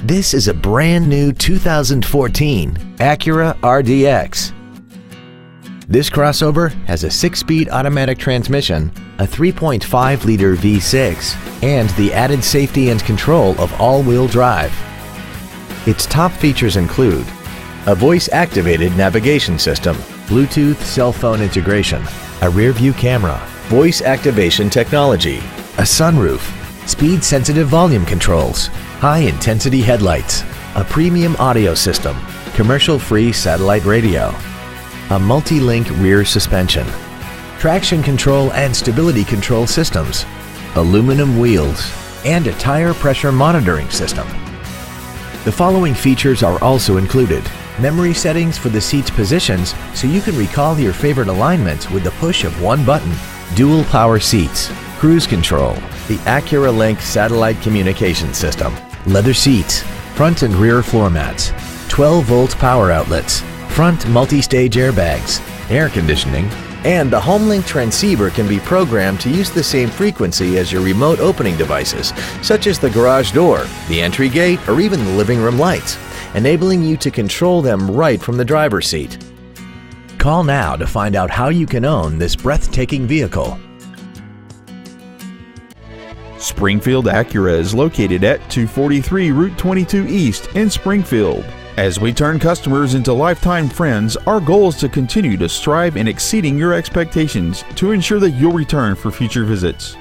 This is a brand new 2014 Acura RDX. This crossover has a 6-speed automatic transmission, a 3.5-liter V6, and the added safety and control of all-wheel drive. Its top features include a voice-activated navigation system, Bluetooth cell phone integration, a rear-view camera, voice activation technology, a sunroof, speed-sensitive volume controls, high-intensity headlights, a premium audio system, commercial-free satellite radio, a multi-link rear suspension, traction control and stability control systems, aluminum wheels, and a tire pressure monitoring system. The following features are also included: memory settings for the seat's positions so you can recall your favorite alignments with the push of one button, dual power seats, cruise control, the Acura Link satellite communication system, leather seats, front and rear floor mats, 12-volt power outlets, front multi-stage airbags, air conditioning, and the HomeLink transceiver can be programmed to use the same frequency as your remote opening devices, such as the garage door, the entry gate, or even the living room lights, enabling you to control them right from the driver's seat. Call now to find out how you can own this breathtaking vehicle. Springfield Acura is located at 243 Route 22 East in Springfield. As we turn customers into lifetime friends, our goal is to continue to strive in exceeding your expectations to ensure that you'll return for future visits.